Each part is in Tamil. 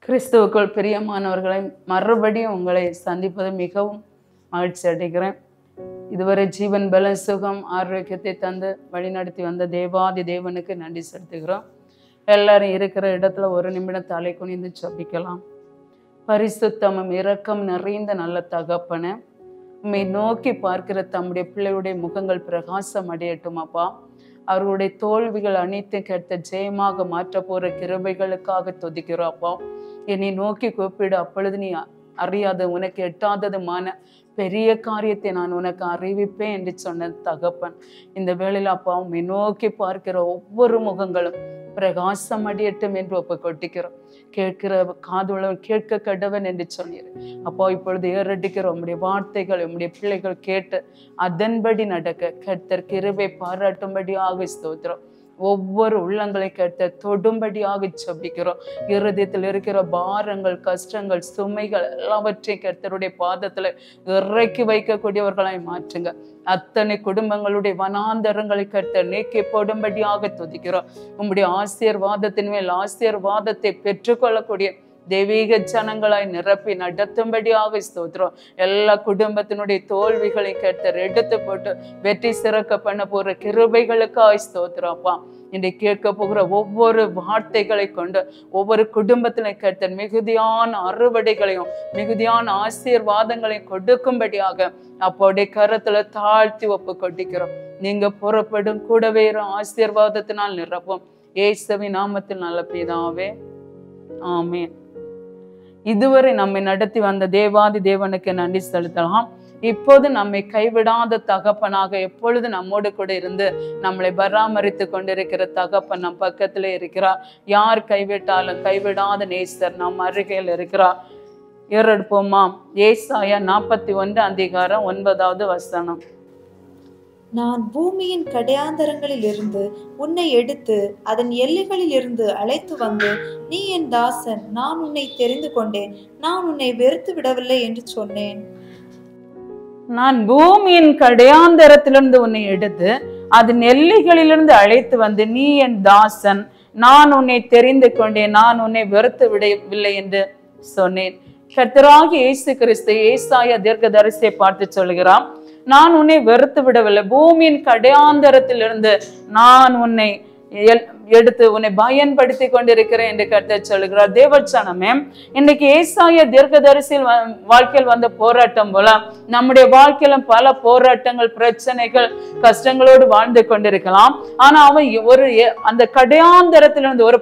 கிறிஸ்துவுக்குள் பிரியமானவர்களை மறுபடியும் உங்களை சந்திப்பது மிகவும் மகிழ்ச்சி அடைகிறேன். இதுவரை ஜீவன் பலன் சுகம் ஆரோக்கியத்தை தந்து வழிநடத்தி வந்த தேவாதி தேவனுக்கு நன்றி செலுத்துகிறோம். எல்லாரும் இருக்கிற இடத்துல ஒரு நிமிடம் தலை குனிந்து ஜெபிக்கலாம். பரிசுத்தமும் இரக்கம் நிறைந்த நல்ல தகப்பனே, உம்மை நோக்கி பார்க்கிற தம்முடைய பிள்ளையுடைய முகங்கள் பிரகாசம் அடையட்டும் அப்பா. அவர்களுடைய தோல்விகள் அனைத்தும் கெட்ட ஜெயமாக மாற்ற போற கிருபைகளுக்காக துதிக்கிறோம் அப்பா. என்னை நோக்கி கூப்பிடு, அப்பொழுது நீ அறியாத உனக்கு எட்டாததுமான பெரிய காரியத்தை நான் உனக்கு அறிவிப்பேன் என்று சொன்ன தகப்பன், இந்த வேளையில் அப்பா உம்மை நோக்கி பார்க்கிற ஒவ்வொரு முகங்களும் பிரகாசம் அடையட்டும் என்று ஒப்பு கொட்டிக்கிறோம். கேட்கிற காதுள்ளவன் கேட்க கடவன் என்று சொன்னீர் அப்போ. இப்பொழுது ஏறடிக்கிற உம்முடைய வார்த்தைகள் உம்முடைய பிள்ளைகள் கேட்டு அதன்படி நடக்க கர்த்தர் கிருபை பாராட்டும்படியாக ஸ்தோத்திரம். ஒவ்வொரு உள்ளங்களை கர்த்தர் தொடும்படியாக ஜெபிக்கிறோம். இருதயத்தில் இருக்கிற பாரங்கள், கஷ்டங்கள், சுமைகள் எல்லாவற்றையும் கர்த்தருடைய பாதத்துல இறக்கி வைக்கக்கூடியவர்களாய் மாற்றுங்க. அத்தனை குடும்பங்களுடைய வனாந்தரங்களை கர்த்தர் நீக்கி போடும்படியாக துதிக்கிறோம். உம்முடைய ஆசீர்வாதத்தின் மேல் ஆசீர்வாதத்தை பெற்றுக்கொள்ளக்கூடிய தெய்வீக ஜனங்களாய் நிரப்பி நடத்தும்படியாக ஸ்தோத்திரம். எல்லா குடும்பத்தினுடைய தோல்விகளை கர்த்தர் எடுத்து போட்டு வெற்றி சிறக்க பண்ண போற கிருபைகளுக்காய் ஸ்தோத்திரம் அப்பா. இன்றைக்கு கேட்க போகிற ஒவ்வொரு வார்த்தைகளை கொண்டு ஒவ்வொரு குடும்பத்தினை கர்த்தர் மிகுதியான அறுவடைகளையும் மிகுதியான ஆசீர்வாதங்களையும் கொடுக்கும்படியாக அப்போடைய கரத்துல தாழ்த்தி ஒப்பு கொட்டிக்கிறோம். நீங்க புறப்படும் கூடவே ஆசீர்வாதத்தினால் நிரப்பும். இயேசுவின் நாமத்தில் நல்ல பிதாவே, ஆமென். இதுவரை நம்மை நடத்தி வந்த தேவாதி தேவனுக்கு நன்றி செலுத்தலாம். இப்போது நம்மை கைவிடாத தகப்பனாக எப்பொழுது நம்மோடு கூட இருந்து நம்மளை பராமரித்து கொண்டிருக்கிற தகப்பன் நம் பக்கத்திலே இருக்கிறார். யார் கைவிட்டாலும் கைவிடாத நேசர் நம் அருகில் இருக்கிறார். ஏறெடுப்போமா? ஏசாயா 41 வசனம். நான் பூமியின் கடையாந்தரங்களில் இருந்து உன்னை எடுத்து அதன் எல்லைகளில் இருந்து அழைத்து வந்து, நீ என் தாசன், நான் உன்னை தெரிந்து கொண்டேன், நான் உன்னை வெறுத்து விடவில்லை என்று சொன்னேன். நான் பூமியின் கடையாந்தரத்திலிருந்து உன்னை எடுத்து அதன் எல்லைகளிலிருந்து அழைத்து வந்து, நீ என் தாசன், நான் உன்னை தெரிந்து கொண்டேன், நான் உன்னை வெறுத்து விடவில்லை என்று சொன்னேன். கர்த்தராகிய இயேசு கிறிஸ்து ஏசாயா தீர்க்கதரிசியை பார்த்து சொல்கிறான், நான் உன்னை வெறுத்து விடவில்லை. பூமியின் கடையாந்தரத்திலிருந்து நான் உன்னை எடுத்து உன்னை பயன்படுத்தி கொண்டிருக்கிறேன் என்று கர்த்தர் சொல்கிறார். தேவச்சனமே, இன்னைக்கு ஏசாயா தீர்க்கதரிசியில் வாழ்க்கையில் வந்த போராட்டம் போல நம்முடைய வாழ்க்கையில பல போராட்டங்கள், பிரச்சனைகள், கஷ்டங்களோடு வாழ்ந்து கொண்டிருக்கலாம். ஆனா அவன் அந்த கடையாந்தரத்திலிருந்து ஒரு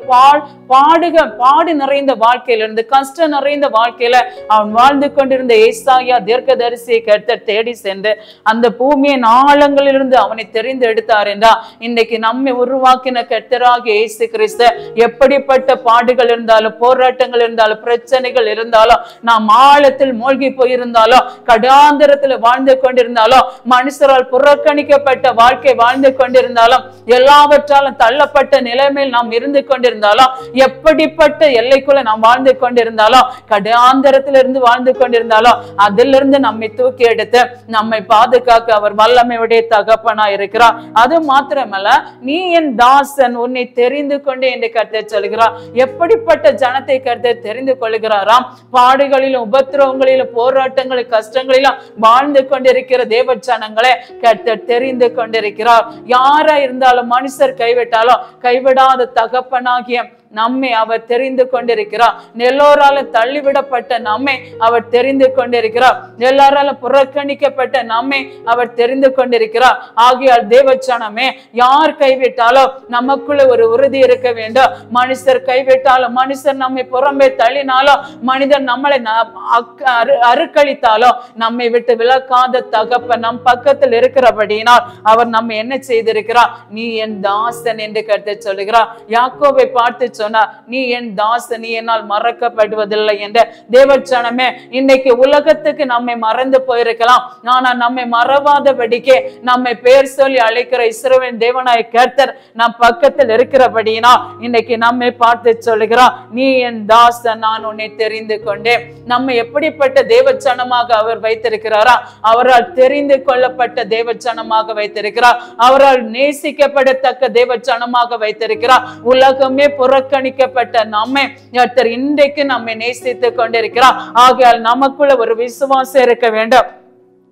பாடு நிறைந்த வாழ்க்கையிலிருந்து, கஷ்டம் நிறைந்த வாழ்க்கையில அவன் வாழ்ந்து கொண்டிருந்த ஏசாயா தீர்க்கதரிசியை கர்த்தர் தேடி சென்று அந்த பூமியின் ஆழங்களிலிருந்து அவனை தெரிந்து எடுத்தார் என்றா, இன்னைக்கு நம்மை உருவாக்கின கர்த்தரா இயேசு கிறிஸ்து எப்படிப்பட்ட பாடுகள் இருந்தாலும், போராட்டங்கள் இருந்தாலும், பிரச்சனைகள் இருந்தாலும், நாம் ஆழத்தில் மூழ்கி போயிருந்தாலும், கடாந்தரத்தில் வாழ்ந்து கொண்டிருந்தாலும், மனுஷரால் புறக்கணிக்கப்பட்ட வாழ்க்கை வாழ்ந்து கொண்டிருந்தாலும், எல்லாவற்றாலும் தள்ளப்பட்ட நிலைமையில் நாம் இருந்து கொண்டிருந்தாலும், எப்படிப்பட்ட எல்லைக்குள்ள நாம் வாழ்ந்து கொண்டிருந்தாலும், கடாந்தரத்திலிருந்து வாழ்ந்து கொண்டிருந்தாலும், அதிலிருந்து நம்மை தூக்கி எடுத்து நம்மை பாதுகாக்க அவர் வல்லமையுடைய தகப்பனா இருக்கிறார். அது மாத்திரமல்ல, நீ என் தாசன், உன்னை தெரிந்து கொண்டே என்று கர்த்தர் சொல்கிறார். எப்படிப்பட்ட ஜனத்தை கர்த்தர் தெரிந்து கொள்கிறாராம்? பாடுகளிலும், உபத்திரவங்களிலும், போராட்டங்களிலும், கஷ்டங்களிலும் வாழ்ந்து கொண்டிருக்கிற தேவ ஜனங்களே கர்த்தர் தெரிந்து கொண்டிருக்கிறார். யாரா இருந்தாலும், மனுஷர் கைவிட்டாலும் கைவிடாத தகப்பனாகிய நம்மை அவர் தெரிந்து கொண்டிருக்கிறார். எல்லோரால தள்ளிவிடப்பட்ட நம்மை அவர் தெரிந்து கொண்டிருக்கிறார். எல்லாரால புறக்கணிக்கப்பட்ட நம்மை அவர் தெரிந்து கொண்டிருக்கிறார். ஆகியால் தேவச்சனமே, யார் கைவிட்டாலும் நமக்குள்ள ஒரு உறுதி இருக்க வேண்டும். மனுஷர் கைவிட்டாலும், மனுஷர் நம்மை புறம்பே தள்ளினாலும், மனிதன் நம்மளை அறுக்களித்தாலும், நம்மை விட்டு விலக்காத தகப்பன் நம் பக்கத்தில் இருக்கிறபடியினால் அவர் நம்ம என்ன செய்திருக்கிறார்? நீ என் தாசன் என்று கர்த்தர் சொல்லுகிறார். யாக்கோபை பார்த்து சொன்னார், நீ என் தாசன், நீ என்னால் மறக்கப்படுவதில்லை என்ற. தேவச்சனமே, இன்னைக்கு உலகத்துக்கு நம்மை மறந்து போயிருக்கலாம். ஆனா நம்மை மறவாதபடிக்கே நம்மை பேர் சொல்லி அழைக்கிற இஸ்ரவேல் தேவனாய கர்த்தர் நம் பக்கத்தில் இருக்கிறபடியினால் இன்னைக்கு நம்மை பார்த்து சொல்லுகிறார், நீ என் தாசன், நான் உன்னை தெரிந்து கொண்டேன். நம்மை எப்படிப்பட்ட தேவச்சனமாக அவர் வைத்திருக்கிறாரா? அவரால் தெரிந்து கொள்ளப்பட்ட தேவச்சனமாக வைத்திருக்கிறார். அவரால் நேசிக்கப்படத்தக்க தேவச்சனமாக வைத்திருக்கிறார். உலகமே புறக்கணிக்கப்பட்ட நம்மை இன்றைக்கு நம்மை நேசித்துக் கொண்டிருக்கிறார். ஆகையால் நமக்குள்ள ஒரு விசுவாசம் இருக்க வேண்டும்.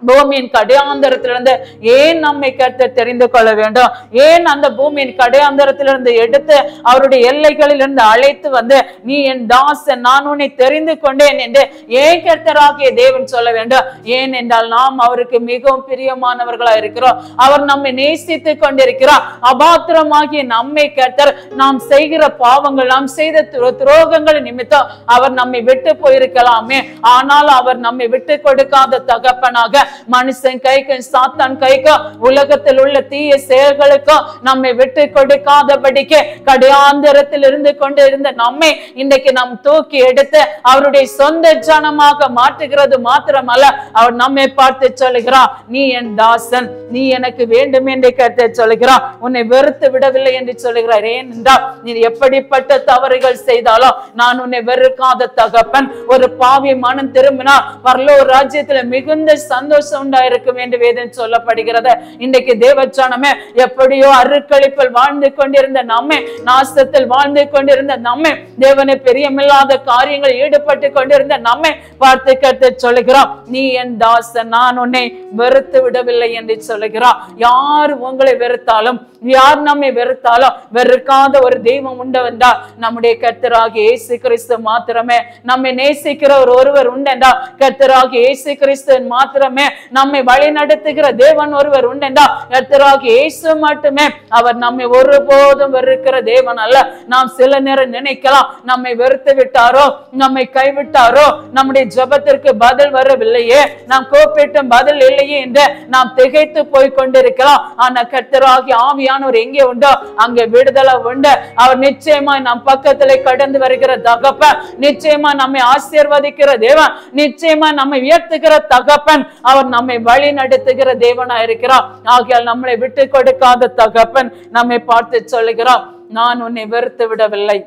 பூமியின் கடையாந்தரத்திலிருந்து ஏன் நம்மை கர்த்தர் தெரிந்து கொள்ள வேண்டும்? ஏன் அந்த பூமியின் கடையாந்தரத்திலிருந்து எடுத்து அவருடைய எல்லைகளிலிருந்து அழைத்து வந்து நீ என் தாசன், நான் உன்னை தெரிந்து கொண்டேன் என்று ஏன் கர்த்தராகிய தேவன் சொல்ல வேண்டும்? ஏன் என்றால் நாம் அவருக்கு மிகவும் பிரியமானவர்களா இருக்கிறோம். அவர் நம்மை நேசித்துக் கொண்டிருக்கிறார். அபாத்திரமாகிய நம்மை கர்த்தர் நாம் செய்கிற பாவங்கள், நாம் செய்த துரோகங்கள் நிமித்தம் அவர் நம்மை விட்டு போயிருக்கலாமே, ஆனால் அவர் நம்மை விட்டு கொடுக்காத தகப்பனாக மனுஷன் கைக்கும் சாத்தான் கைக்கும் உலகத்தில் உள்ள தீய செயல்களுக்கும் நம்மை விட்டு கொடுக்காதபடிக்கு கடையாந்தரத்தில் இருந்து கொண்டு இருந்த நம்மை இன்றைக்கு நாம் தூக்கி எடுத்து அவருடைய சொந்த ஜனமாக மாற்றுகிறது மாத்திரமல்ல, அவர் நம்மை பார்த்து சொல்லுகிறார், நீ என் தாசன், நீ எனக்கு வேண்டும் என்று கர்த்தர் சொல்லுகிறார். உன்னை வெறுத்து விடவில்லை என்று சொல்லுகிறார். ஏனென்றால் நீ எப்படிப்பட்ட தவறுகள் செய்தாலும் நான் உன்னை வெறுக்காத தகப்பன். ஒரு பாவி மனம் திரும்பினால் பரலோக ராஜ்யத்தில் மிகுந்த சந்தோஷம் உண்டாயிருக்கும் என்று வேதம் சொல்லப்படுகிறது. இன்றைக்கு தேவச்சனமே எப்படியோ அருக்களிப்பில் வாழ்ந்து கொண்டிருந்த நம்மை, நாசத்தில் வாழ்ந்து கொண்டிருந்த நம்மை, தேவனை பிரியமில்லாத காரியங்களில் ஈடுபட்டு கொண்டிருந்த நம்மை பார்த்து கர்த்தர் சொல்லுகிறார், நீ என் தாசன், நான் உன்னை வெறுத்து விடவில்லை என்று சொல்லுகிறார். யார் உங்களை வெறுத்தாலும், யார் நம்மை வெறுத்தாலும் வெறுக்காத ஒரு தெய்வம் உண்டவென்றால் நம்முடைய கர்த்தராகிய இயேசு கிறிஸ்து மாத்திரமே. நம்மை நேசிக்கிற ஒருவர் உண்டென்றால் கர்த்தராகிய இயேசு கிறிஸ்து மாத்திரமே. நம்மை வழி நடத்துகிற தேவன் ஒருவர் உண்டென்றால் கர்த்தராகிய இயேசு மட்டுமே. அவர் நம்மை ஒருபோதும் வெறுக்கிற தேவன் அல்ல. நாம் சில நேரம் நினைக்கலாம், நம்மை வெறுத்து விட்டாரோ, நம்மை கைவிட்டாரோ, நம்முடைய ஜெபத்திற்கு பதில் வரவில்லையே, நாம் கூப்பிட்டும் பதில் இல்லையே என்று நாம் திகைத்து போய் கொண்டிருக்கலாம். ஆனா கர்த்தராகிய ஆவியானவர் எங்கே உண்டோ அங்கே விடுதலை உண்டு. அவர் நிச்சயமாய் நம் பக்கத்திலே கடந்து வருகிற தகப்பன், நிச்சயமா நம்மை ஆசீர்வதிக்கிற தேவன், நிச்சயமா நம்மை உயர்த்துகிற தகப்பன், அவர் நம்மை வழி நடத்துகிற தேவனா இருக்கிறார். ஆகையால் நம்மளை விட்டு கொடுக்காத தகப்பன் நம்மை பார்த்து சொல்லுகிறார், நான் உன்னை வெறுத்து விடவில்லை,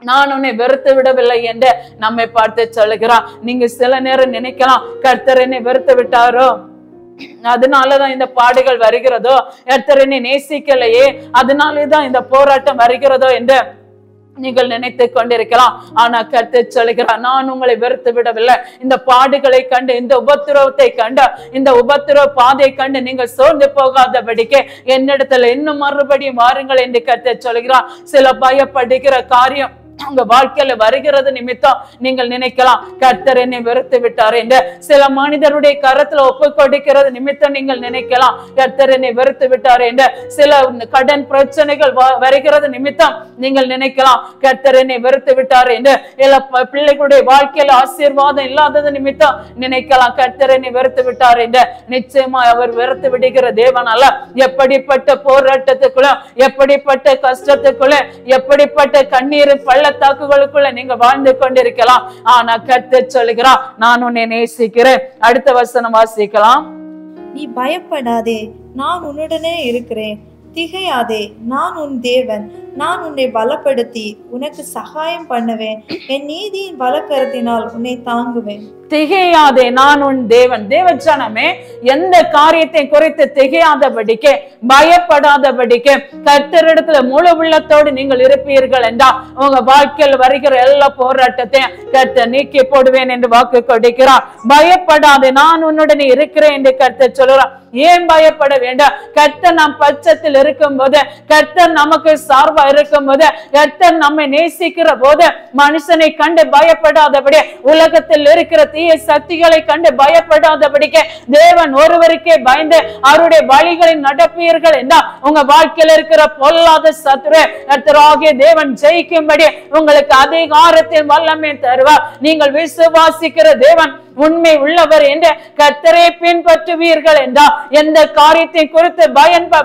நான் உன்னை வெறுத்து விடவில்லை என்று நம்மை பார்த்து சொல்லுகிறார். நீங்க சில நேரம் நினைக்கலாம், கர்த்தர் என்னை வெறுத்து விட்டாரோ, அதனாலதான் இந்த பாடுகள் வருகிறதோ, கர்த்தர் என்னை நேசிக்கலையே, அதனாலேதான் இந்த போராட்டம் வருகிறதோ என்று நீங்கள் நினைத்துக் கொண்டிருக்கலாம். ஆனா கர்த்தர் சொல்லுகிறார், நான் உங்களை வெறுத்து விடவில்லை. இந்த பாடுகளை கண்டு, இந்த உபத்திரவத்தை கண்டு, இந்த உபத்திரவ பாதை கண்டு நீங்கள் சோர்ந்து போகாதபடிக்கு என்னிடத்துல இன்னும் மறுபடியும் வாருங்கள் என்று கர்த்தர் சொல்லுகிறார். சில பயப்படுகிற காரியம் உங்க வாழ்க்கையில வருகிறது நிமித்தம் நீங்கள் நினைக்கலாம், கர்த்தர் என்னை வெறுத்து விட்டார் என்று. சில மனிதருடைய கரத்துல ஒப்பு கொடுக்கிறது நிமித்தம் நீங்கள் நினைக்கலாம், கர்த்தர் என்னை வெறுத்து விட்டார் என்று. சில கடன் பிரச்சனைகள் வருகிறது நிமித்தம் நீங்கள் நினைக்கலாம், கர்த்தர் என்னை வெறுத்து விட்டார் என்று. இல்ல பிள்ளைகளுடைய வாழ்க்கையில ஆசீர்வாதம் இல்லாதது நிமித்தம் நினைக்கலாம், கர்த்தர் என்னை வெறுத்து விட்டார் என்று. நிச்சயமா அவர் வெறுத்து விடுகிற தேவன் அல்ல. எப்படிப்பட்ட போராட்டத்துக்குள்ள, எப்படிப்பட்ட கஷ்டத்துக்குள்ள, எப்படிப்பட்ட கண்ணீர் பள்ளத்தாக்குகளுக்குள்ள நீங்க வாழ்ந்து கொண்டிருக்கலாம். ஆனா கர்த்தர் சொல்லுகிறார், நான் உன்னை நேசிக்கிறேன். அடுத்த வசனம் வாசிக்கலாம். நீ பயப்படாதே, நான் உன்னுடனே இருக்கிறேன். திகையாதே, நான் உன் தேவன். நான் உன்னை பலப்படுத்தி உனக்கு சகாயம் பண்ணுவேன். என் நீதியின் பலக்கரத்தினால் உன்னை தாங்குவேன். திகையாதே, நான் உன் தேவன். தேவஜனமே, எந்த காரியத்தை குறித்து திகையாதபடிக்கு, பயப்படாதபடிக்கு கர்த்தரிடத்துல முழு உள்ளத்தோடு நீங்கள் இருப்பீர்கள் என்றால் உங்க வாழ்க்கையில் வருகிற எல்லா போராட்டத்தையும் கர்த்தர் நீக்கி போடுவேன் என்று வாக்கு கொடுக்கிறார். பயப்படாதே, நான் உன்னுடனே இருக்கிறேன் என்று கர்த்தர் சொல்கிறார். ஏன் பயப்பட வேண்டாம்? கர்த்தர் நம் பட்சத்தில் இருக்கும் போது, கர்த்தர் நமக்கு சார்பா இருக்கும் போது, கர்த்தர் நம்மை நேசிக்கிற போது மனுஷனை கண்டு பயப்படாதபடி, உலகத்தில் இருக்கிற தீய சக்திகளை கண்டு பயப்படாதபடிக்கு தேவன் ஒருவருக்கே பயந்து அவருடைய வழிகளில் நடப்பீர்கள் என்றால் உங்க வாழ்க்கையில் இருக்கிற பொல்லாத சத்துரு கர்த்தராகிய தேவன் ஜெயிக்கும்படி உங்களுக்கு அதிகாரத்தின் வல்லமை தருவார். நீங்கள் விசுவாசிக்கிற தேவன் உண்மை உள்ளவர் என்று கர்த்தரை பின்பற்றுவீர்கள் என்றால் எந்த காரியத்தை குறித்து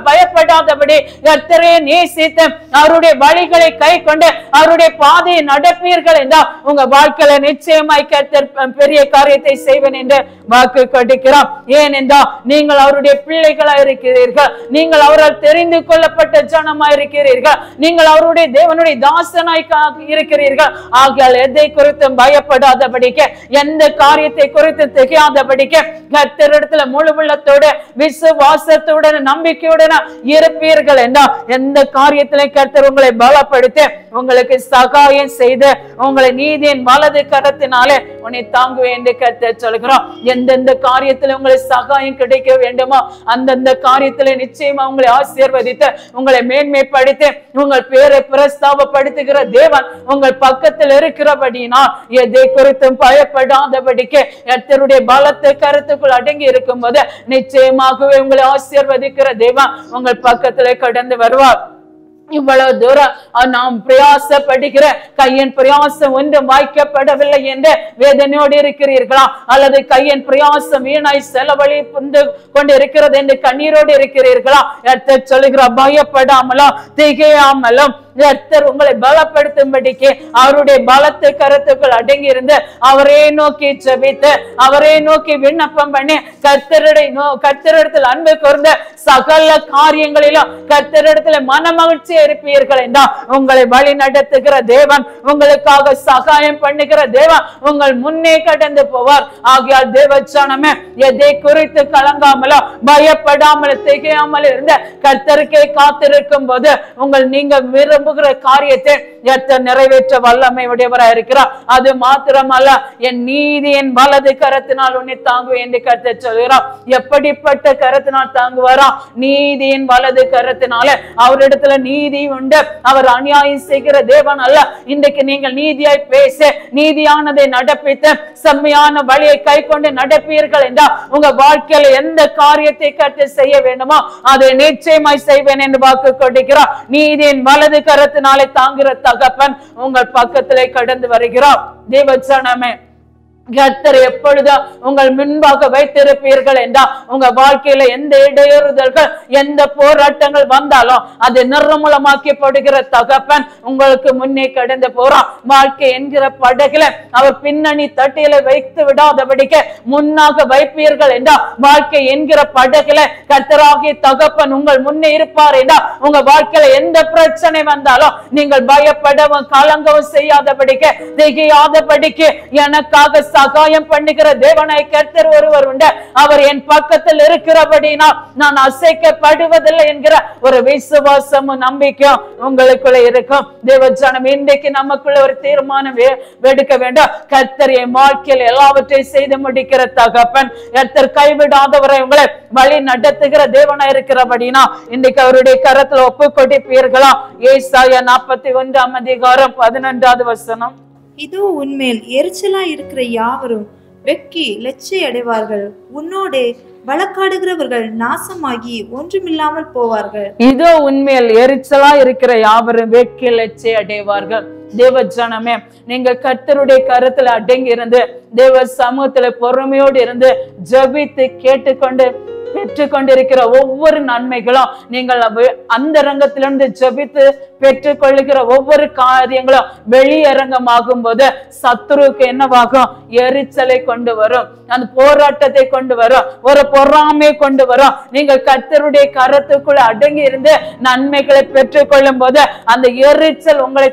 பயப்படாதபடி கர்த்தரை நேசித்து அவருடைய வழிகளை கை கொண்டு அவருடைய பாதையை நடப்பீர்கள் என்றால் உங்க வாழ்க்கையில நிச்சயமாய் கர்த்தர் பெரிய காரியத்தை செய்வேன் என்று வாக்கு கொடுக்கிறார். ஏனென்றால் நீங்கள் அவருடைய பிள்ளைகளா இருக்கிறீர்கள், நீங்கள் அவரால் தெரிந்து கொள்ளப்பட்ட ஜனமா இருக்கிறீர்கள், நீங்கள் அவருடைய தேவனுடைய தாசனாய் இருக்கிறீர்கள். ஆகையால் எதை குறித்து பயப்படாதபடிக்கு, எந்த காரியத்தை குறித்து திகையாதபடிக்கு கர்த்தரிடத்துல முழு உள்ளத்தோடு விசுவாசத்துடன் நம்பிக்கையுடன் இருப்பீர்கள் என்றால் எந்த காரியத்திலே கர்த்தர் உங்களை பலப்படுத்தி உங்களுக்கு சகாயம் செய்து உங்களை நீதியின் வலது கரத்தினாலே உன்னை தாங்குவேன் என்று கர்த்தர் சொல்கிறோம். எந்தெந்த காரியத்தில் உங்களுக்கு சகாயம் கிடைக்க வேண்டுமோ அந்தந்த காரியத்திலே நிச்சயமா உங்களை ஆசீர்வதித்து உங்களை மேன்மைப்படுத்தி உங்கள் பேரை பிரஸ்தாபப்படுத்துகிற தேவன் உங்கள் பக்கத்தில் இருக்கிறபடினால் எதை குறித்தும் பயப்படாதபடிக்கு கர்த்தருடைய பலத்தை கருத்துக்குள் அடங்கி இருக்கும் போது நிச்சயமாகவே உங்களை ஆசீர்வதிக்கிற தேவன் உங்கள் பக்கத்திலே கடந்து வருவார். இவ்வளவு தூரம் நாம் பிரயாசப்படுகிற கையின் பிரயாசம் ஒன்றும் வாய்க்கப்படவில்லை என்று வேதனையோடு இருக்கிறீர்களா? அல்லது கையின் பிரயாசம் வீணாய் செலவழி புந்து கொண்டு இருக்கிறது என்று கண்ணீரோடு இருக்கிறீர்களா? சொல்லுகிற பயப்படாமலும் திகையாமலும் கர்த்தர் உங்களை பலப்படுத்தும்படிக்கு அவருடைய பலத்தை கருத்துக்கள் அடங்கி இருந்து அவரே நோக்கி ஜெபித்து அவரே நோக்கி விண்ணப்பம் பண்ணி கர்த்தரிடத்தில் அன்பு கூர்ந்த சகல காரியங்களிலும் கர்த்தரிடத்தில் மன மகிழ்ச்சி இருப்பீர்கள் என்றால் உங்களை வழி நடத்துகிற தேவன், உங்களுக்காக சகாயம் பண்ணுகிற தேவன் உங்கள் முன்னே கடந்து போவார். ஆகையால் தேவச்சனமே எதை குறித்து கலங்காமலோ பயப்படாமல் திகையாமல் இருந்த கர்த்தருக்கே காத்திருக்கும் போது நீங்க விரும்புகிற காரியத்தை கர்த்தர் நிறைவேற்ற வல்லமை உடையவராக இருக்கிறார். அது மாத்திரமல்ல, என் நீதியின் வலது கரத்தினால் உன்னை தாங்குவேன் என்று கர்த்தர் சொல்கிறார். எப்படிப்பட்ட கரத்தினால் தாங்குவாரா? நீதியின் வலது கரத்தினால. அவரிடத்துல நீதி உண்டு, அவர் அநியாயம் செய்கிற தேவன் அல்ல. இன்றைக்கு நீங்கள் நீதியாய் பேச நீதியானதை நடப்பித்து செம்மையான வழியை கை கொண்டு நடப்பீர்கள் என்றால் உங்க வாழ்க்கையில எந்த காரியத்தை கர்த்தர் செய்ய வேண்டுமோ அதை நிச்சயமாய் செய்வேன் என்று வாக்கு கொடுக்கிறார். நீதியின் வலது கரத்தினாலே தாங்குகிற தகப்பன் உங்கள் பக்கத்திலே கடந்து வருகிறார். தேவச்சனமே கர்த்தர் எப்பொழுதும் உங்கள் முன்பாக வைத்திருப்பீர்கள் என்றால் உங்க வாழ்க்கையில எந்த இடையூறுதல்கள் எந்த போராட்டங்கள் வந்தாலும் அது நிர்மூலமாக்கப்படுகிற தகப்பன் உங்களுக்கு முன்னே கடந்து போறான். வாழ்க்கை என்கிற படகுல அவர் பின்னணி தட்டியில வைத்து விடாதபடிக்கு முன்னாக வைப்பீர்கள் என்றால் வாழ்க்கை என்கிற படகுல கர்த்தராகிய தகப்பன் உங்கள் முன்னே இருப்பார் என்றால் உங்க வாழ்க்கையில எந்த பிரச்சனை வந்தாலும் நீங்கள் பயப்படவும் கலங்கவும் செய்யாதபடிக்கு திகையாதபடிக்கு எனக்காக சகாயம் பண்ணுகிற தேவனாய் கர்த்தர் ஒருவர் உண்டு, அவர் என் பக்கத்தில் இருக்கிறபடினால் நான் அசைக்கப்படுவதில்லை என்கிற ஒரு விசுவாசமும் நம்பிக்கையும் உங்களுக்குள்ள இருக்கும். தேவஜனம் இன்றைக்கு நமக்குள்ள ஒரு தீர்மானம் எடுக்க வேண்டும். கர்த்தர் என் வாழ்க்கையில் எல்லாவற்றையும் செய்து முடிக்கிற தகப்பன், கர்த்தர் கைவிடாதவரை உங்களை வழி நடத்துகிற தேவனாய் இருக்கிறபடினா இன்றைக்கு அவருடைய கரத்துல ஒப்பு கொடுப்பீர்களா? ஏசாயா 41 அதிகாரம் 11வது வசனம். இதோ உன்மேல் எரிச்சலா இருக்கிற யாவரும் வெக்கி லெச்சை அடைவார்கள், உன்னோடே வழக்காடுகிறவர்கள் நாசமாகி ஒன்றுமில்லாமல் போவார்கள். இதோ உன்மேல் எரிச்சலா இருக்கிற யாவரும் வெக்கி லெச்சை அடைவார்கள். தேவ ஜனமே, நீங்க கர்த்தருடைய கருத்துல அடங்கி இருந்து தேவ சமூகத்துல பொறுமையோடு இருந்து ஜெபித்து கேட்டுக்கொண்டு பெற்றுக்கொண்டிருக்கிற ஒவ்வொரு நன்மைகளும் நீங்கள் அந்த ரங்கத்திலிருந்து ஜெபித்து பெற்றுக்கொள்ளுகிற ஒவ்வொரு காரியங்களும் வெளியரங்கமாகும் போது சத்துருவுக்கு என்னவாகும்? எரிச்சலை கொண்டு வரும், அந்த போராட்டத்தை கொண்டு வரும், ஒரு பொறாமையை கொண்டு வரும். நீங்கள் கர்த்தருடைய கரத்துக்குள்ள அடங்கி இருந்து நன்மைகளை பெற்றுக்கொள்ளும் போது அந்த எரிச்சல் உங்களை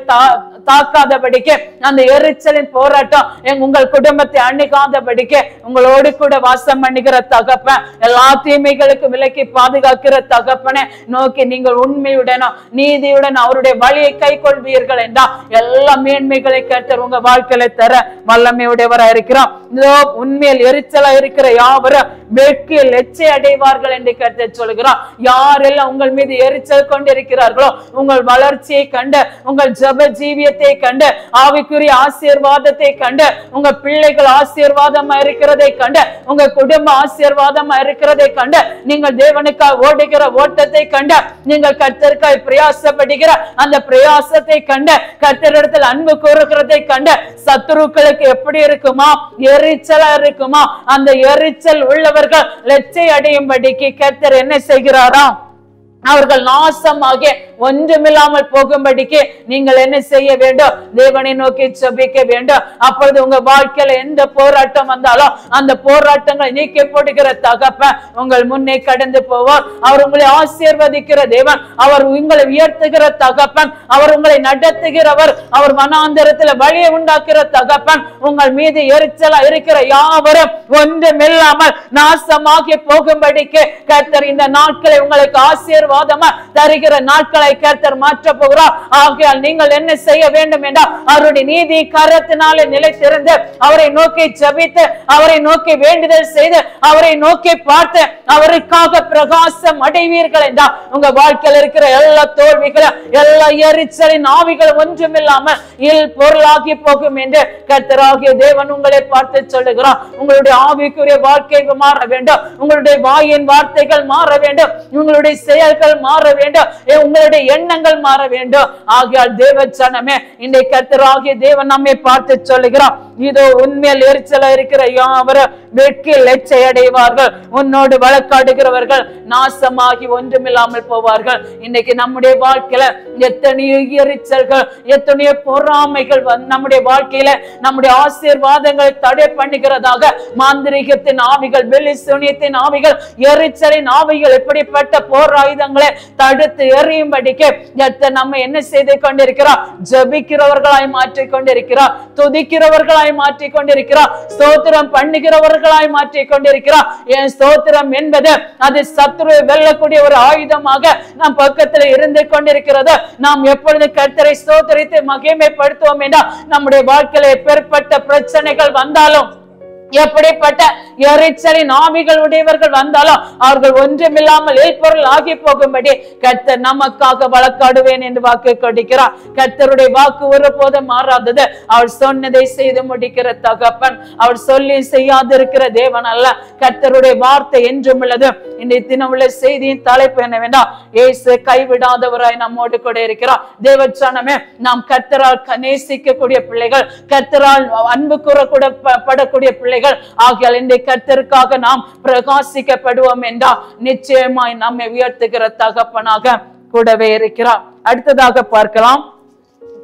தாக்காதபடிக்கு, அந்த எரிச்சலின் போராட்டம் உங்கள் குடும்பத்தை அணுகாதபடிக்கு உங்களோடு கூட வாசம் பண்ணுகிற தகப்பன், எல்லா தீமைகளுக்கு விலக்கி பாதுகாக்கிற தகப்பனை நோக்கி நீங்கள் உண்மையுடனும் நீதியுடன் அவருடைய வழியை கை கொள்வீர்கள் என்றால் எல்லா மேன்மைகளை கர்த்தர் உங்க வாழ்க்கையில தர வல்லமையுடையவராக இருக்கிறார். இதோ உண்மையில் எரிச்சலா இருக்கிற யாவரும் வெட்கி லெச்சை அடைவார்கள் என்று கர்த்தர் சொல்கிறார். யாரெல்லாம் உங்கள் மீது எரிச்சல் கொண்டிருக்கிறார்களோ, உங்கள் வளர்ச்சியை கண்டு உங்கள் ஜெப ஜீவியத்தை காரியத்தை கண்டு, ஆவிக்குரிய ஆசீர்வாதத்தை கண்டு, உங்க பிள்ளைகள் ஆசீர்வாதமா இருக்கிறதை கண்டு, உங்க குடும்ப ஆசீர்வாதமா இருக்கிறதை கண்டு, நீங்கள் தேவனுக்காக ஓடுகிற ஓட்டத்தை கண்டு, நீங்கள் கர்த்தருக்காய் பிரயாசப்படுகிற அந்த பிரயாசத்தை கண்டு, கர்த்தரிடத்தில் அன்பு கூறுகிறதை கண்டு, சத்துருக்களுக்கு எப்படி இருக்குமா? எரிச்சலா இருக்குமா? அந்த எரிச்சல் உள்ளவர்கள் லட்சை அடையும்படிக்கு கர்த்தர் என்ன செய்கிறாராம்? அவர்கள் நாசமாக ஒன்றுமில்லாமல் போகும்படிக்கு நீங்கள் என்ன செய்ய வேண்டும்? தேவனை நோக்கி ஜெபிக்க வேண்டும். அப்பொழுது உங்க வாழ்க்கையில எந்த போராட்டம் வந்தாலும் அந்த போராட்டங்களை நீக்கி போடுகிற தகப்பன் உங்கள் முன்னே கடந்து போவார். அவர் உங்களை ஆசீர்வதிக்கிற தேவன், அவர் உங்களை உயர்த்துகிற தகப்பன், அவர் உங்களை நடத்துகிறவர், அவர் வனாந்தரத்துல வழியை உண்டாக்குற தகப்பன். உங்கள் மீது எரிச்சலா இருக்கிற யாவரும் ஒன்றுமில்லாமல் நாசமாகி போகும்படிக்கு கர்த்தர் இந்த நாட்களை உங்களுக்கு ஆசீர்வாதமா தருகிற நாட்களை கர்த்தர் மாற்ற போகிறார். ஆகையால் நீங்கள் என்ன செய்ய வேண்டும் என்றால் அவருடைய நீதி கரத்தினாலே நிலைத்திருந்து அவரை நோக்கி ஜெபித்து, அவரை நோக்கி வேண்டுதல் செய்து, அவரை நோக்கி பார்த்து அவருக்காக பிரகாசம் அடைவீர்கள் என்றால் உங்க வாழ்க்கையில் இருக்கிற எல்லா தோல்விகளும் எல்லா எரிச்சலின் ஆவிகளும் ஒன்றுமில்லாமல் இல் பொருளாகி போகும் என்று கர்த்தராகிய தேவன் உங்களை பார்த்து சொல்லுகிறார். உங்களுடைய ஆவிக்குரிய வாழ்க்கை மாற வேண்டும், உங்களுடைய வாயின் வார்த்தைகள் மாற வேண்டும், உங்களுடைய செயல்கள் மாற வேண்டும், உங்களுடைய எண்ணங்கள் மாற வேண்டும். ஆகையால் தேவ ஜனமே, இன்றைக்கு கர்த்தராகிய தேவன் நம்மை பார்த்து சொல்லுகிறார், இதோ உண்மையில் எரிச்சலா இருக்கிற யாவரும் வெட்கி லட்சை அடைவார்கள், உன்னோடு வழக்காடுகிறவர்கள் நாசமாகி ஒன்றுமில்லாமல் போவார்கள். இன்னைக்கு நம்முடைய வாழ்க்கையில எத்தனையோ எரிச்சல்கள், எத்தனையோ பொறாமைகள் நம்முடைய வாழ்க்கையில நம்முடைய ஆசீர்வாதங்களை தடை பண்ணுகிறதாக மாந்திரிகத்தின் ஆவிகள், வெளி சூனியத்தின் ஆவிகள், எரிச்சலின் ஆவிகள், எப்படிப்பட்ட போர் ஆயுதங்களை தடுத்து எறியும்படிக்கு நம்ம என்ன செய்து கொண்டிருக்கிறோம்? ஜெபிக்கிறவர்களாய் மாற்றிக் கொண்டிருக்கிறார், துதிக்கிறவர்களாய் மாற்றிக் கொண்டிருக்கிறார், ஸ்தோத்திரம் பண்ணுகிறவர்களாய் மாற்றிக் கொண்டிருக்கிறார். என் ஸ்தோத்திரம் என்பது அது சத்துருவை வெல்லக்கூடிய ஒரு ஆயுதமாக நம் பக்கத்தில் இருந்து கொண்டிருக்கிறது. நாம் எப்பொழுது கர்த்தரை ஸ்தோத்திரித்து மகிமைப்படுத்துவோம் என்றால் நம்முடைய வாழ்க்கையில எப்பேற்பட்ட பிரச்சனைகள் வந்தாலும், எப்படிப்பட்ட எரிச்சலின் ஆவிகள் உடையவர்கள் வந்தாலும் அவர்கள் ஒன்றுமில்லாமல் ஏற்பொருள் ஆகி போகும்படி கர்த்தர் நமக்காக வழக்காடுவேன் என்று வாக்கு கொடுக்கிறார். கர்த்தருடைய வாக்கு ஒருபோதும் மாறாதது. அவர் சொன்னதை செய்து முடிக்கிற தகப்பன், அவர் சொல்லி செய்யாதிருக்கிற தேவன் அல்ல. கர்த்தருடைய வார்த்தை என்றும் உள்ளது. இன்றைய தினம் உள்ள செய்தியின் தலைப்பு என்னவென்றால், இயேசு கைவிடாதவராய் நம்மோடு கூட இருக்கிறார். தேவச்சனமே, நாம் கர்த்தரால் நேசிக்கக்கூடிய பிள்ளைகள், கர்த்தரால் அன்பு கூறக்கூட படக்கூடிய பிள்ளைகள். ஆகையால் இந்த கர்த்தருக்காக நாம் பிரகாசிக்கப்படுவோம் என்றால் நிச்சயமாய் நம்மை உயர்த்துகிற தகப்பனாக கூடவே இருக்கிறார். அடுத்ததாக பார்க்கலாம்,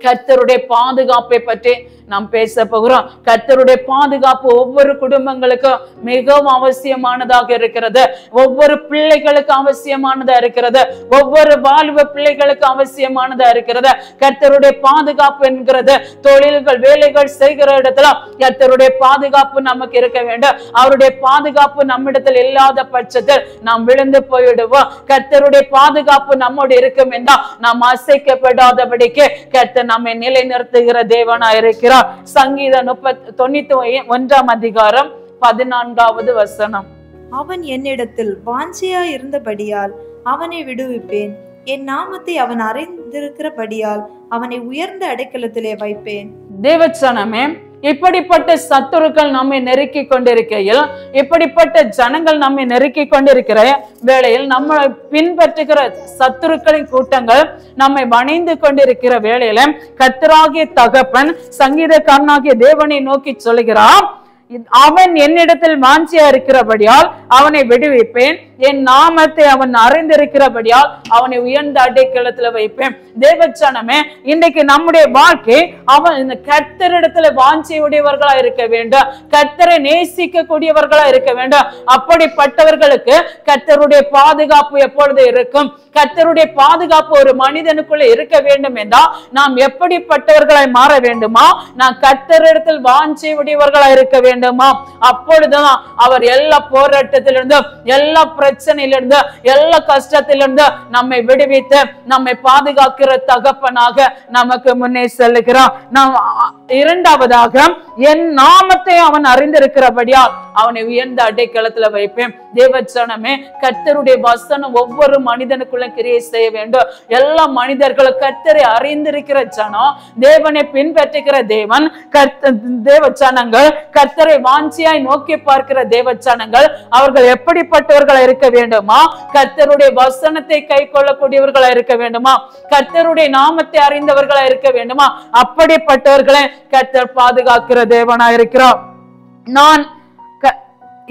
கர்த்தருடைய பாதுகாப்பை பற்றி நாம் பேச போகிறோம். கர்த்தருடைய பாதுகாப்பு ஒவ்வொரு குடும்பங்களுக்கும் மிகவும் அவசியமானதாக இருக்கிறது. ஒவ்வொரு பிள்ளைகளுக்கு அவசியமானதா இருக்கிறது. ஒவ்வொரு வாழ்வு பிள்ளைகளுக்கு அவசியமானதா இருக்கிறது. கர்த்தருடைய பாதுகாப்பு என்கிறது தொழில்கள், வேலைகள் செய்கிற இடத்துல கர்த்தருடைய பாதுகாப்பு நமக்கு இருக்க வேண்டும். அவருடைய பாதுகாப்பு நம்மிடத்தில் இல்லாத பட்சத்தில் நாம் விழுந்து போயிடுவோம். கர்த்தருடைய பாதுகாப்பு நம்மோடு இருக்கும் என்றால் நாம் அசைக்கப்படாதபடிக்கு கர்த்தர் நம்மை நிலைநிறுத்துகிற தேவனா இருக்கிறார். சங்கீதம் 91 அதிகாரம் 14வது வசனம். அவன் என்னிடத்தில் வாஞ்சையா இருந்தபடியால் அவனை விடுவிப்பேன், என் நாமத்தை அவன் அறிந்திருக்கிறபடியால் அவனை உயர்ந்த அடைக்கலத்திலே வைப்பேன். தேவச்சனமே, இப்படிப்பட்ட சத்துருக்கள் நம்மை நெருக்கி கொண்டிருக்கையில், இப்படிப்பட்ட ஜனங்கள் நம்மை நெருக்கி கொண்டிருக்கிற வேளையில், நம்ம பின்பற்றுகிற சத்துருக்களின் கூட்டங்கள் நம்மை வணைந்து கொண்டிருக்கிற வேளையில கர்த்தராகிய தகப்பன் சங்கீதக்காரனாகிய தேவனை நோக்கி சொல்லுகிறான், அவன் என்னிடத்தில் வாஞ்சியா இருக்கிறபடியால் அவனை விடுவிப்பேன், என் நாமத்தை அவன் அறிந்திருக்கிறபடியால் அவனை உயர்ந்த அடைக்கலத்துல வைப்பேன். தேவச்சனமே, இன்றைக்கு நம்முடைய வாழ்க்கை அவன் இந்த கர்த்தரிடத்துல வாஞ்சி உடையவர்களா இருக்க வேண்டும், கர்த்தரை நேசிக்க கூடியவர்களா இருக்க வேண்டும். அப்படிப்பட்டவர்களுக்கு கர்த்தருடைய பாதுகாப்பு எப்பொழுது இருக்கும்? கர்த்தருடைய பாதுகாப்பு ஒரு மனிதனுக்குள்ள இருக்க வேண்டும் என்றால் நாம் எப்படிப்பட்டவர்களாய் மாற வேண்டுமா? நாம் கர்த்தரிடத்தில் வாஞ்சி உடையவர்களா இருக்க வேண்டுமா? அப்பொழுதுதான் அவர் எல்லா போராட்டத்திலிருந்தும், எல்லா பிரச்சனையிலிருந்து, எல்லா கஷ்டத்திலிருந்து நம்மை விடுவித்து நம்மை பாதுகாக்கிற தகப்பனாக நமக்கு முன்னே செல்லுகிறார். நாம் இரண்டாவதாக என் நாமத்தை அவன் அறிந்திருக்கிறபடியால் அவனை உயர்ந்த அடைக்கலத்துல வைப்பேன். தேவச்சனமே, கர்த்தருடைய வசனம் ஒவ்வொரு மனிதனுக்குள்ள கிரியை செய்ய வேண்டும். எல்லா மனிதர்களும் கர்த்தரை அறிந்திருக்கிற ஜனம், தேவனை பின்பற்றுகிற தேவன், தேவச்சனங்கள் கர்த்தரை வாஞ்சியாய் நோக்கி பார்க்கிற தேவச்சனங்கள், அவர்கள் எப்படிப்பட்டவர்களா இருக்க வேண்டுமா? கர்த்தருடைய வசனத்தை கை கொள்ளக்கூடியவர்களா இருக்க வேண்டுமா? கர்த்தருடைய நாமத்தை அறிந்தவர்களா இருக்க வேண்டுமா? அப்படிப்பட்டவர்களை கர்த்தர் பாதுகாக்கிற தேவனா இருக்கிறார். நான்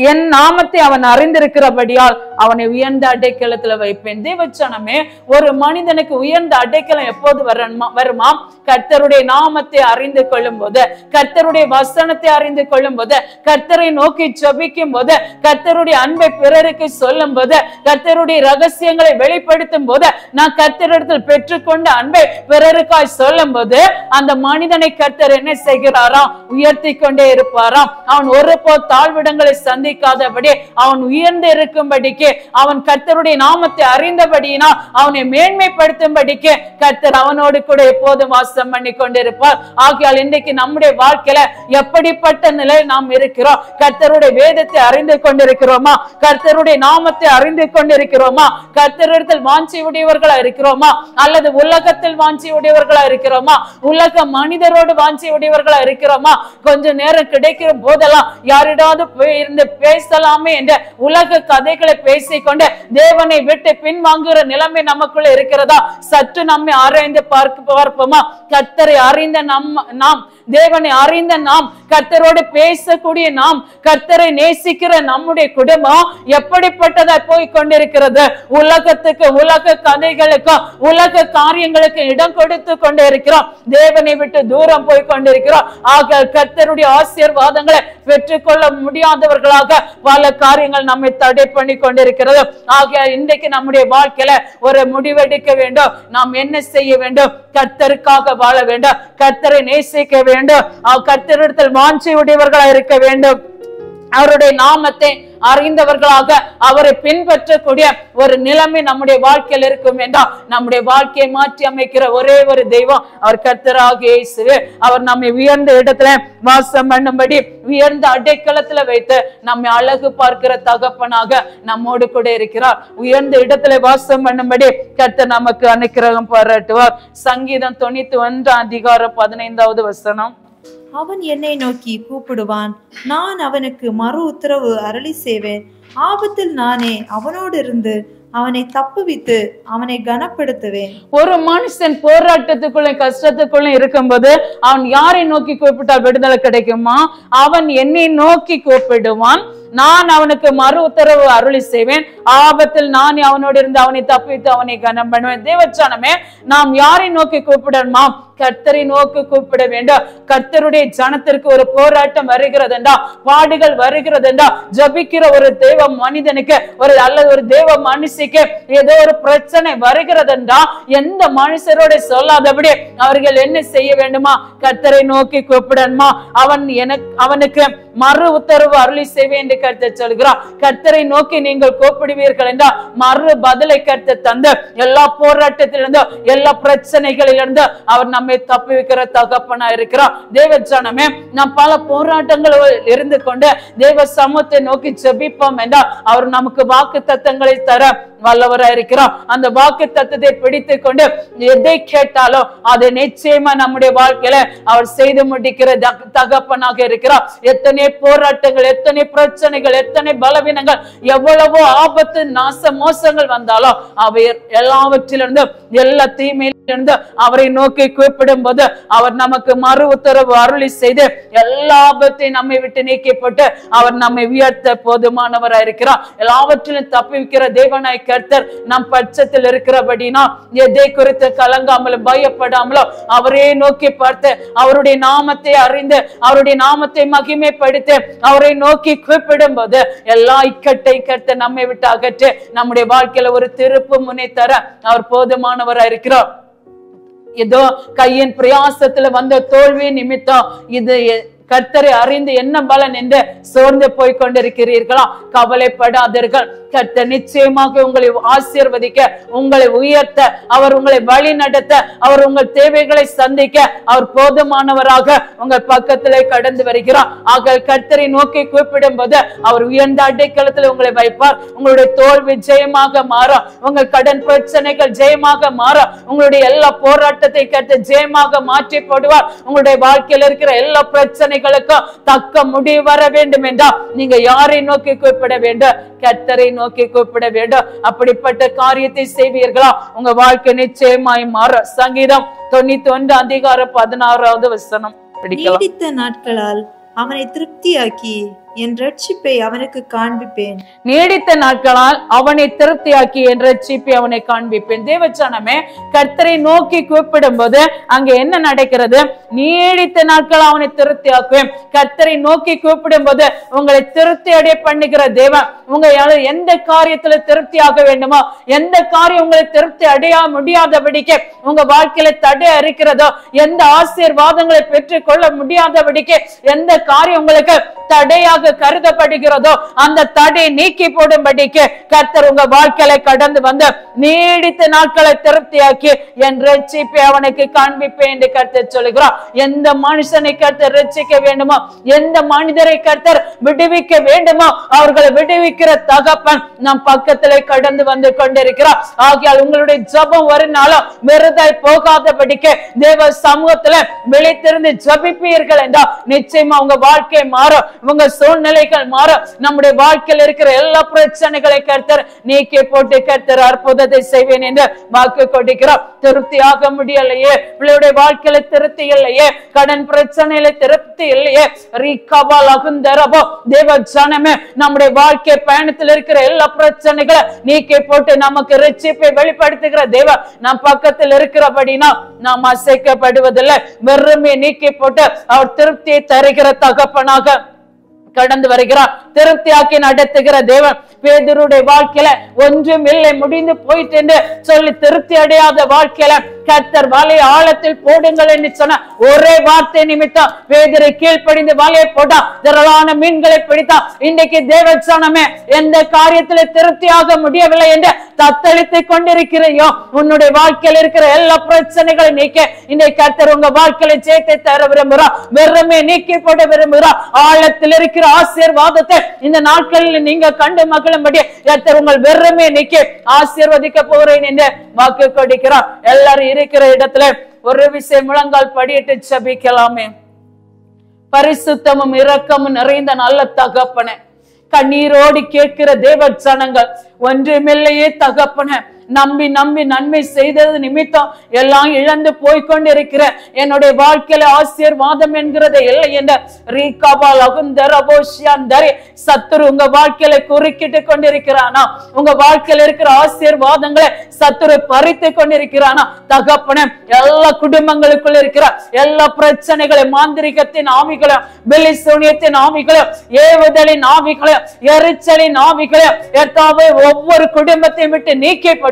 என் நாமத்தை அவன் அறிந்திருக்கிறபடியால் அவனை உயர்ந்த அடைக்கலத்துல வைப்பேன். தேவச்சனமே, ஒரு மனிதனுக்கு உயர்ந்த அடைக்கலம் எப்போது வருமா? கர்த்தருடைய நாமத்தை அறிந்து கொள்ளும் போது, கர்த்தருடைய வசனத்தை அறிந்து கொள்ளும் போது, கர்த்தரை நோக்கி ஜெபிக்கும் போது, கர்த்தருடைய அன்பை பிறருக்கு சொல்லும் போது, கர்த்தருடைய ரகசியங்களை வெளிப்படுத்தும் போது, நான் கர்த்தரிடத்தில் பெற்றுக்கொண்ட அன்பை பிறருக்காய் சொல்லும் போது, அந்த மனிதனை கர்த்தர் என்ன செய்கிறாராம்? உயர்த்தி கொண்டே இருப்பாராம். அவன் ஒருபோது தாழ்விடங்களை சந்திக்காதபடி அவன் உயர்ந்து இருக்கும்படிக்கு, அவன் கர்த்தருடைய நாமத்தை அறிந்தபடியினால் அவனை மேன்மைப்படுத்தும்படிக்கு கர்த்தர் அவனோடு கூட எப்போதும் வாசம் பண்ணி கொண்டிருப்பார். ஆகையால் இன்றைக்கு நம்முடைய வாழ்க்கையில எப்படிப்பட்ட நிலையில் நாம் இருக்கிறோம்? கர்த்தருடைய வேதத்தை அறிந்து கொண்டிருக்கிறோமா? கர்த்தருடைய நாமத்தை அறிந்து கொண்டிருக்கிறோமா? கர்த்தரிடத்தில் வாஞ்சி உடையவர்களா இருக்கிறோமா? அல்லது உலகத்தில் வாஞ்சி உடையவர்களா இருக்கிறோமா? உலக மனிதரோடு வாஞ்சி உடையவர்களா இருக்கிறோமா? கொஞ்ச நேரம் கிடைக்கிற போதெல்லாம் யாரிடாவது இருந்து பேசலாமே என்ற உலக கதைகளை பேசிக்கொண்டு தேவனை விட்டு பின்வாங்குகிற நிலைமை நமக்குள்ள இருக்கிறதா? சற்று நம்மை ஆராய்ந்து பார்ப்போமா? கர்த்தரை அறிந்த நாம், தேவனை அறிந்த நாம், கர்த்தரோடு பேசக்கூடிய நாம், கர்த்தரை நேசிக்கிற நம்முடைய குடும்பம் எப்படிப்பட்டதா போய் கொண்டிருக்கிறது? உலகத்துக்கு, உலக கதைகளுக்கு, உலக காரியங்களுக்கு இடம் கொடுத்து கொண்டே இருக்கிறோம். தேவனை விட்டு தூரம் போய் கொண்டிருக்கிறோம். ஆக கர்த்தருடைய ஆசீர்வாதங்களை பெற்றுக்கொள்ள முடியாதவர்களாக பல காரியங்கள் நம்மை தடை பண்ணி கொண்டிருக்கிறது. ஆக இன்றைக்கு நம்முடைய வாழ்க்கையில ஒரு முடிவெடுக்க வேண்டும். நாம் என்ன செய்ய வேண்டும்? கர்த்தருக்காக வாழ வேண்டும், கர்த்தரை நேசிக்க வேண்டும், கர்த்தரிடத்தில் வாஞ்சை உடையவர்களா இருக்க வேண்டும். அவருடைய நாமத்தை அறிந்தவர்களாக அவரை பின்பற்றக்கூடிய ஒரு நிலைமை நம்முடைய வாழ்க்கையில் இருக்கும் என்றால், நம்முடைய வாழ்க்கையை மாற்றி அமைக்கிற ஒரே ஒரு தெய்வம் அவர் கர்த்தராகிய இயேசு. அவர் நம்மை உயர்ந்த இடத்துல வாசம் பண்ணும்படி உயர்ந்த அடைக்கலத்துல வைத்து நம்மை அழகு பார்க்கிற தகப்பனாக நம்மோடு கூட இருக்கிறார். உயர்ந்த இடத்துல வாசம் பண்ணும்படி கர்த்தர் நமக்கு அனுக்கிரகம் பாராட்டுவார். சங்கீதம் 91:15 வசனம். அவன் என்னை நோக்கி கூப்பிடுவான், நான் அவனுக்கு மறு உத்தரவு அருளி செய்வேன். ஆபத்தில் நானே அவனோடு இருந்து அவனை தப்புவித்து அவனை கனப்படுத்துவேன். ஒரு மனுஷன் போராட்டத்துக்குள்ள, கஷ்டத்துக்குள்ள இருக்கும்போது அவன் யாரை நோக்கி கூப்பிட்டால் விடுதலை கிடைக்குமா? அவன் என்னை நோக்கி கூப்பிடுவான், நான் அவனுக்கு மறு உத்தரவு அருளி செய்வேன். ஆபத்தில் நான் அவனோடு இருந்து அவனை தப்பித்து அவனை கனம் பண்ணுவேன். தேவச்சனமே, நாம் யாரை நோக்கி கூப்பிடணுமா? கர்த்தரை நோக்கி கூப்பிட வேண்டும். கர்த்தருடைய ஜனத்திற்கு ஒரு போராட்டம் வருகிறதுண்டா, பாடுகள் வருகிறதுண்டா, ஜபிக்கிற ஒரு தேவ மனிதனுக்கு அல்லது ஒரு தேவ மனுஷிக்கு ஏதோ ஒரு பிரச்சனை வருகிறதுண்டா, எந்த மனுஷரோட சொல்லாதபடி அவர்கள் என்ன செய்ய வேண்டுமா? கர்த்தரை நோக்கி கூப்பிடணுமா? அவனுக்கு மறு உத்தரவு அருளி செய்வேன் என்று கர்த்தர் சொல்கிறார். கர்த்தரை நோக்கி நீங்கள் கூப்பிடுவீர்கள் என்றால் மறு பதிலை கர்த்தர் தந்து எல்லா போராட்டத்திலிருந்து, எல்லா பிரச்சனைகளிலிருந்து அவர் நம்மை தப்புவிக்கிற தகப்பனா இருக்கிறார். தேவஜனமே, நாம் பல போராட்டங்கள் இருந்து கொண்டு தேவ சமூகத்தை நோக்கி ஜெபிப்போம் என்றால் அவர் நமக்கு வாக்கு தத்தங்களை தர வல்லவரா இருக்கிறார். அந்த வாக்கு தத்தத்தை பிடித்து கொண்டு எதை கேட்டாலும் அதை நிச்சயமா நம்முடைய வாழ்க்கையில அவர் செய்து முடிக்கிற தகப்பனாக இருக்கிறார். எத்தனை போராட்டங்கள், எத்தனை பிரச்சனைகள், எத்தனை பலவீனங்கள், எவ்வளவோ ஆபத்து, நாச மோசங்கள் வந்தாலும் அவை எல்லாவற்றிலிருந்து, எல்லா தீமையிலிருந்து அவரை நோக்கி கூப்பிடும் போது அவர் நமக்கு மறு உத்தரவு அருளி செய்து எல்லா ஆபத்தையும் நம்மை விட்டு நீக்கப்பட்டு அவர் நம்மை உயர்த்த போதுமானவராக இருக்கிறார். எல்லாவற்றிலும் தப்பிக்கிற தேவனாய் கர்த்தர் நம் பட்சத்தில் இருக்கிறபடினா எதை குறித்து கலங்காமலும் பயப்படாமலும் அவரே நோக்கி பார்த்து அவருடைய நாமத்தை அறிந்து அவருடைய நாமத்தை மகிமைப்படுத்தி அவரை நோக்கி கூப்பிடும் போது எல்லா இக்கட்டை கர்த்தர் நம்மை விட்டு அகற்று நம்முடைய வாழ்க்கையில ஒரு திருப்பு முனை தர அவர் போதுமானவராக இருக்கிறார். ஏதோ கையின் பிரயாசத்துல வந்த தோல்வி நிமித்தம் இது கர்த்தரை அறிந்து என்ன பலன் என்று சோர்ந்து போய் கொண்டிருக்கிறீர்களா? கவலைப்படாதீர்கள். கர்த்தர் நிச்சயமாக உங்களை ஆசீர்வதிக்க, உங்களை உயர்த்த, அவர் உங்களை வழி நடத்த, அவர் உங்கள் தேவைகளை சந்திக்க அவர் போதுமானவராக உங்கள் பக்கத்திலே கடந்து வருகிறார். ஆக கர்த்தரை நோக்கி கூப்பிடும் போது அவர் உயர்ந்த அடைக்கலத்தில் உங்களை வைப்பார். உங்களுடைய தோல்வி ஜெயமாக மாறும். உங்கள் கடன் பிரச்சனைகள் ஜெயமாக மாறும். உங்களுடைய எல்லா போராட்டத்தை கர்த்தர் ஜெயமாக மாற்றி போடுவார். உங்களுடைய வாழ்க்கையில் இருக்கிற எல்லா பிரச்சனைகளுக்கும் தக்க முடிவு வர வேண்டும் என்றால் நீங்க யாரை நோக்கி கூப்பிட வேண்டும்? கர்த்தரை நோக்கி கூப்பிட வேண்டும். அப்படிப்பட்ட காரியத்தை செய்வீர்களா? உங்க வாழ்க்கை நிச்சயமாய் மாறும். சங்கீதம் 91:16 நீடித்த நாட்களால் அவனை திருப்தியாக்கி என் ரட்சிப்பை அவனுக்கு காண்பிப்பேன். நீடித்த நாட்களால் அவனை திருப்தியாக்கி என் ரட்சிப்பை அவனை காண்பிப்பேன். தேவச்சனமே, கர்த்தரை நோக்கி கூப்பிடும் போது அங்க என்ன நடக்கிறது? நீடித்த நாட்கள் அவனை திருப்தியாக்குவேன். கர்த்தரை நோக்கி கூப்பிடும் போது உங்களை திருப்தி அடைய பண்ணுகிற தேவன். உங்க எந்த காரியத்துல திருப்தியாக வேண்டுமோ, எந்த காரியம் உங்களை திருப்தி அடைய முடியாதபடிக்கு உங்க வாழ்க்கையில தடை இருக்கிறதோ, எந்த ஆசீர்வாதங்களை பெற்றுக் கொள்ள முடியாதபடிக்கு எந்த காரியம் உங்களுக்கு தடையாக கருதப்படுகிறதோ அந்த தடை நீக்கி போடும்படிக்கு கர்த்தர் உங்க வாழ்க்கையில கடந்து வந்து நீடித்த நாட்களை திருப்தியாக்கி என் ரட்சிப்பை அவனுக்கு காண்பிப்பேன் என்று கர்த்தர் சொல்லுகிறார். எந்த மனுஷனை கர்த்தர் ரட்சிக்க வேண்டுமோ, எந்த மனிதரை கர்த்தர் விடுவிக்க வேண்டுமோ அவர்களை விடுவிக்கிற தகப்பன் நம் பக்கத்திலே கடந்து வந்து கொண்டிருக்கிறார். ஆகையால் உங்களுடைய ஜபம் ஒரு நாளும் வெறுதாய் போகாதபடிக்கு தேவ சமூகத்துல விழித்திருந்து ஜபிப்பீர்கள் என்றால் நிச்சயமா உங்க வாழ்க்கை மாறும். உங்க சூழ்நிலைகள் மாறும். நம்முடைய வாழ்க்கையில் இருக்கிற எல்லா பிரச்சனைகளை கர்த்தர் நீக்கி போட்டு கர்த்தர் அற்புதத்தை செய்வேன் என்று வாக்கு கொடுக்கிறார். திருப்தியாக முடியலையே, பிள்ளையுடைய வாழ்க்கையில திருப்தி இல்லையே, கடன் பிரச்சனையில திருப்தி இல்லையே, தேவ ஜனமே, நம்முடைய வாழ்க்கை பயணத்தில் இருக்கிற எல்லா பிரச்சனைகளை நீக்கி போட்டு நமக்கு ரட்சிப்பை வெளிப்படுத்துகிற தேவன் நம் பக்கத்தில் இருக்கிறபடினா நாம் அசைக்கப்படுவதில்லை. வெறுமே நீக்கி போட்டு அவர் திருப்தியை தருகிற தகப்பனாக கடந்து வருகிறார். திருப்தியாக்கி நடத்துகிற தேவன். பேதுருடைய வாழ்க்கையில ஒன்றும் இல்லை, முடிந்து போயிட்டு என்று சொல்லி திருப்தி அடையாத வாழ்க்கையில கர்த்தர் வலையை ஆழத்தில் போடுங்கள் என்று சொன்ன ஒரே வார்த்தை நிமித்தம் பேதுரு கீழ்ப்படிந்து வலையை போட்டான். திரளான மீன்களை பிடித்தான். இன்றைக்கு தேவச்சனமே, எந்த காரியத்தில திருப்தியாக முடியவில்லை என்று தத்தளித்துக் கொண்டிருக்கிறையோ, உன்னுடைய வாழ்க்கையில் இருக்கிற எல்லா பிரச்சனைகளை நீக்க இன்றைக்கு கர்த்தர் உங்க வாழ்க்கையில ஜெயத்தை தர விரும்புகிறார். வெறுமே நீக்கி போட விரும்புகிறார். ஆழத்தில் இருக்கிற ஆசீர்வாதத்தை இந்த நாட்களில் நீங்க கண்டு மகிழும்படி கர்த்தர் உங்கள் வெறுமே நீக்கி ஆசீர்வதிக்க போறேன் என்று வாக்கு கொடுக்கிறார். எல்லாரும் இருக்கிற இடத்துல ஒரு விஷயம் முழங்கால் படியிட்டு ஜெபிக்கலாமே. பரிசுத்தமும் இரக்கமும் நிறைந்த நல்ல தகப்பனே, கண்ணீரோடு கேட்கிற தேவ ஜனங்கள், ஒன்றுமில்லையே தகப்பனே, நம்பி நம்பி நன்மை செய்தது நிமித்தம் எல்லாம் இழந்து போய்கொண்டிருக்கிற என்னுடைய வாழ்க்கையில ஆசீர்வாதம் என்கிறத இல்லை என்ற சத்துரு உங்க வாழ்க்கையில குறுக்கிட்டு கொண்டிருக்கிறானா? உங்க வாழ்க்கையில இருக்கிற ஆசீர்வாதங்களை சத்துரு பறித்து கொண்டிருக்கிறானா? தகப்பனே, எல்லா குடும்பங்களுக்குள்ள இருக்கிற எல்லா பிரச்சனைகளை, மாந்திரிகத்தின் ஆவிகளும், வெளி சூனியத்தின் ஆவிகளும், ஏவுதலின் ஆவிகளும், எரிச்சலின் ஆவிகளும் ஒவ்வொரு குடும்பத்தையும் விட்டு நீக்கப்பட்டு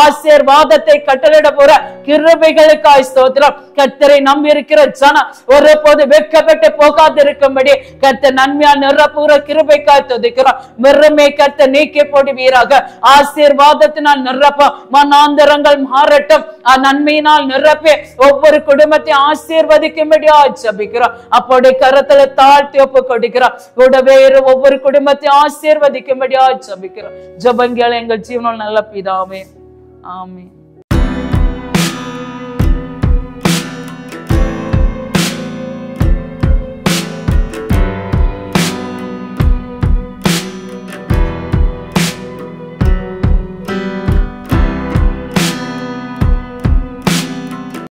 ஆசீர்வாதத்தை கட்டளிட போற கிருபைகளுக்காய் ஸ்தோத்திரம். கர்த்தரை நம்பி இருக்கிற ஜனம் ஒருபோது வெட்கப்பட்டு போகாது இருக்கும்படி கர்த்தர் நன்மையால் நிரப்புகிற கிருபைக்காய் துதிக்கிறோம். வெறுமை கர்த்தர் நீக்கி போடுவீராக. ஆசீர்வாதத்தினால் நிரப்ப மனாந்தரங்கள் மாறட்டும். நன்மையினால் நிரப்பி ஒவ்வொரு குடும்பத்தையும் ஆசீர்வதிக்கும்படியா ஜெபிக்கிறோம். அப்படி கரத்துல தாழ்த்தி ஒப்பு கொடுக்கிறோம். கூடவே ஒவ்வொரு குடும்பத்தையும் ஆசீர்வதிக்கும்படியா ஜெபிக்கிறோம். ஜெபங்கள் எங்கள் ஜீவனில் நல்ல பிதாவே, ஆமென்.